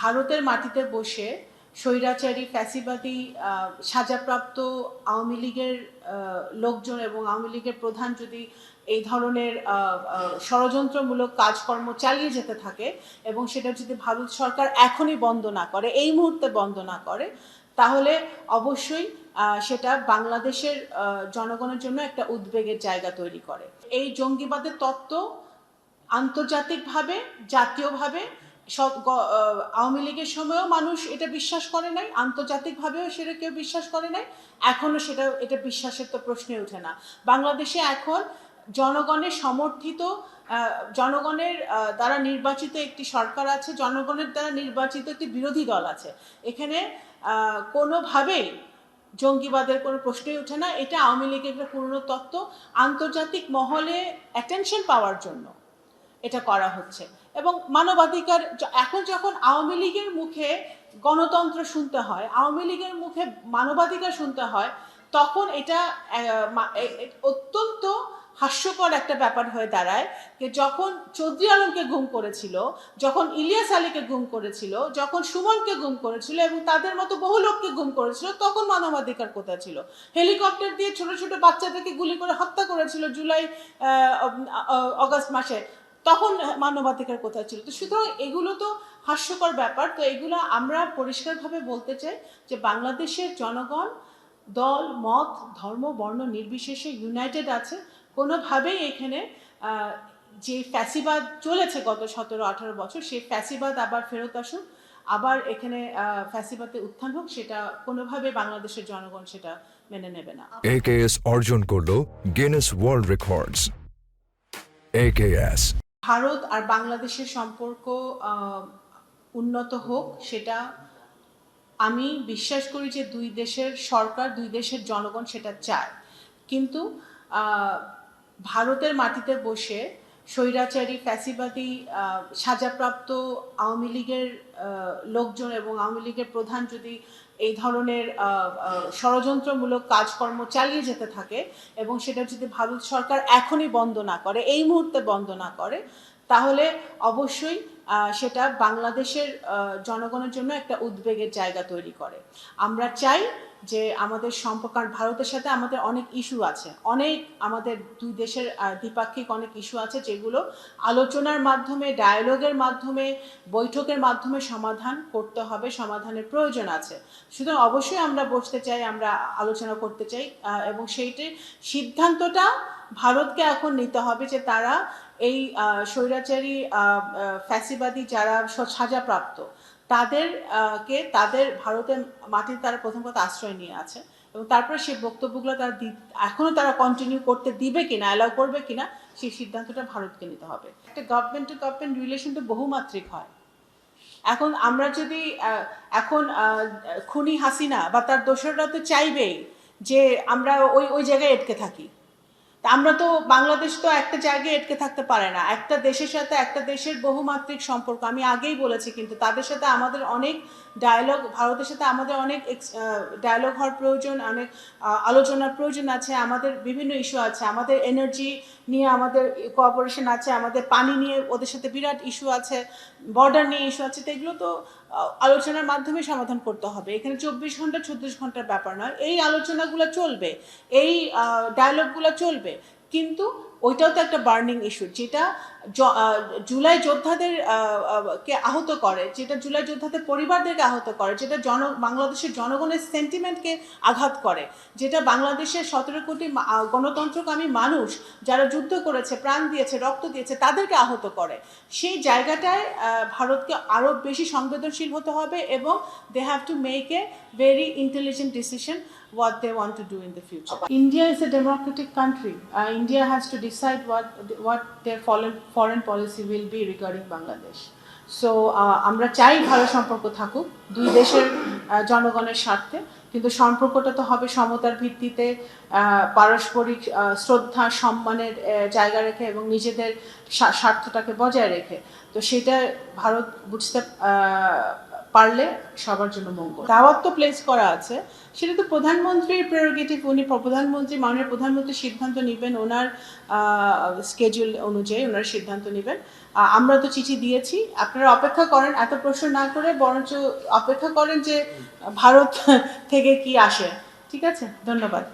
ভারতের মাটিতে বসে স্বৈরাচারী ফ্যাসিবাদী সাজাপ্রাপ্ত আওয়ামী লীগের লোকজন এবং আওয়ামী লীগের প্রধান যদি এই ধরনের ষড়যন্ত্রমূলক কাজকর্ম চালিয়ে যেতে থাকে এবং সেটা যদি ভারত সরকার এখনই বন্ধ না করে, এই মুহূর্তে বন্ধ না করে, তাহলে অবশ্যই সেটা বাংলাদেশের জনগণের জন্য একটা উদ্বেগের জায়গা তৈরি করে। এই জঙ্গিবাদের তত্ত্ব আন্তর্জাতিকভাবে, জাতীয়ভাবে আওয়ামী লীগের সময়ও মানুষ এটা বিশ্বাস করে নাই, আন্তর্জাতিকভাবেও সেটা কেউ বিশ্বাস করে নাই, এখনো এটা বিশ্বাসের তো প্রশ্নই ওঠে না। বাংলাদেশে এখন জনগণের সমর্থিত, জনগণের দ্বারা নির্বাচিত একটি সরকার আছে, জনগণের দ্বারা নির্বাচিত একটি বিরোধী দল আছে। এখানে কোনোভাবেই জঙ্গিবাদের কোনো প্রশ্নই ওঠে না। এটা আওয়ামী লীগের একটা পুরনো তত্ত্ব, আন্তর্জাতিক মহলে অ্যাটেনশন পাওয়ার জন্য এটা করা হচ্ছে। এবং মানবাধিকার, এখন যখন আওয়ামী লীগের মুখে গণতন্ত্র শুনতে হয়, আওয়ামী লীগের মুখে মানবাধিকার শুনতে হয়, তখন এটা অত্যন্ত হাস্যকর একটা ব্যাপার হয়ে দাঁড়ায় যে যখন চৌধুরী আলমকে গুম করেছিল, যখন ইলিয়াস আলীকে গুম করেছিল, যখন সুমনকে গুম করেছিল এবং তাদের মতো বহু লোককে গুম করেছিল, তখন মানবাধিকার কোথায় ছিল? হেলিকপ্টার দিয়ে ছোট ছোট বাচ্চাদেরকে গুলি করে হত্যা করেছিল অগাস্ট মাসে, তখন মানবাধিকার কোথায় ছিল? তো সুতরাং এগুলো তো হাস্যকর ব্যাপার। তো এগুলো আমরা পরিষ্কারভাবে বলতে চাই যে বাংলাদেশের জনগণ দল, মত, ধর্ম, বর্ণ নির্বিশেষে ইউনাইটেড আছে। কোনোভাবেই এখানে যে ফ্যাসিবাদ চলেছে গত 17-18 বছর, সেই ফ্যাসিবাদ আবার ফেরত আসুক, আবার এখানে ফ্যাসিবাদে উত্থান হোক, সেটা কোনোভাবে বাংলাদেশের জনগণ সেটা মেনে নেবে না। AKS অর্জন করলো Guinness world records. AKS Bharat আর বাংলাদেশের সম্পর্ক উন্নত হোক, সেটা আমি বিশ্বাস করি যে দুই দেশের সরকার, দুই দেশের জনগণ সেটা চায়। কিন্তু ভারতের মাটিতে বসে স্বৈরাচারী ফ্যাসিবাদী সাজাপ্রাপ্ত আওয়ামী লীগের লোকজন এবং আওয়ামী লীগের প্রধান যদি এই ধরনের ষড়যন্ত্রমূলক কাজকর্ম চালিয়ে যেতে থাকে এবং সেটা যদি ভারত সরকার এখনই বন্ধ না করে, এই মুহূর্তে বন্ধ না করে, তাহলে অবশ্যই সেটা বাংলাদেশের জনগণের জন্য একটা উদ্বেগের জায়গা তৈরি করে। আমরা চাই যে আমাদের সম্পর্ক, ভারতের সাথে আমাদের অনেক ইস্যু আছে, আমাদের দুই দেশের দ্বিপাক্ষিক অনেক ইস্যু আছে, যেগুলো আলোচনার মাধ্যমে, ডায়ালগের মাধ্যমে, বৈঠকের মাধ্যমে সমাধান করতে হবে, সমাধানের প্রয়োজন আছে। সুতরাং অবশ্যই আমরা বসতে চাই, আমরা আলোচনা করতে চাই, এবং সেইটির সিদ্ধান্তটা ভারতকে এখন নিতে হবে যে তারা এই স্বৈরাচারী ফ্যাসিবাদী যারা সাজাপ্রাপ্ত, তাদের ভারতের মাটিতে তারা প্রথম কথা আশ্রয় নিয়ে আছে, এবং তারপরে সেই বক্তব্যগুলো এখনো তারা কন্টিনিউ করতে দিবে কিনা, অ্যালাউ করবে কিনা, সেই সিদ্ধান্তটা ভারতকে নিতে হবে। একটা গভর্নমেন্ট টু গভর্নমেন্ট রিলেশন তো বহুমাত্রিক হয়। এখন আমরা যদি খুনি হাসিনা বা তার দোসররা তো চাইবেই যে আমরা ওই জায়গায় আটকে থাকি। আমরা তো, বাংলাদেশ তো একটা জায়গায় আটকে থাকতে পারে না। একটা দেশের সাথে একটা দেশের বহুমাত্রিক সম্পর্ক, আমি আগেই বলেছি, কিন্তু তাদের সাথে আমাদের অনেক ডায়ালগ, ভারতের সাথে আমাদের অনেক ডায়ালগ হওয়ার প্রয়োজন, অনেক আলোচনার প্রয়োজন আছে। আমাদের বিভিন্ন ইস্যু আছে, আমাদের এনার্জি নিয়ে আমাদের কোঅপারেশন আছে, আমাদের পানি নিয়ে ওদের সাথে বিরাট ইস্যু আছে, বর্ডার নিয়ে ইস্যু আছে। তো এগুলো তো আলোচনার মাধ্যমে সমাধান করতে হবে। এখানে 24 ঘন্টা 36 ঘন্টার ব্যাপার নয়। এই আলোচনাগুলো চলবে, এই ডায়ালগগুলো চলবে, কিন্তু ওইটাও তো একটা বার্নিং ইস্যু, যেটা জুলাই যোদ্ধাদের কে আহত করে, যেটা জুলাই যোদ্ধাদের পরিবারদেরকে আহত করে, যেটা বাংলাদেশের জনগণের সেন্টিমেন্টকে আঘাত করে, যেটা বাংলাদেশের 17 কোটি গণতন্ত্রকামী মানুষ যারা যুদ্ধ করেছে, প্রাণ দিয়েছে, রক্ত দিয়েছে, তাদেরকে আহত করে। সেই জায়গাটায় ভারতকে আরও বেশি সংবেদনশীল হতে হবে, এবং they have to make a very intelligent decision what they want to do in the future. India is a democratic country. India has to decide what their foreign policy will be regarding Bangladesh. So আমরা চাই ভালো সম্পর্ক থাকুক দুই দেশের জনগণের স্বার্থে, কিন্তু সম্পর্কটা তো হবে সমতার ভিত্তিতে, পারস্পরিক শ্রদ্ধা সম্মানের জায়গা রেখে এবং নিজেদের স্বার্থটাকে বজায় রেখে। তো সেটা ভারত বুঝতে পারলে সবার জন্য মঙ্গল। দাওয়াত তো প্লেস করা আছে, সেটা তো প্রধানমন্ত্রীর প্রেরোগেটিভ, উনি প্রধানমন্ত্রী, মাননীয় প্রধানমন্ত্রী সিদ্ধান্ত নেবেন, ওনার স্কেডিউল অনুযায়ী ওনার সিদ্ধান্ত নেবেন। আমরা তো চিঠি দিয়েছি, আপনারা অপেক্ষা করেন, এত প্রশ্ন না করে বরঞ্চ অপেক্ষা করেন যে ভারত থেকে কি আসে। ঠিক আছে, ধন্যবাদ।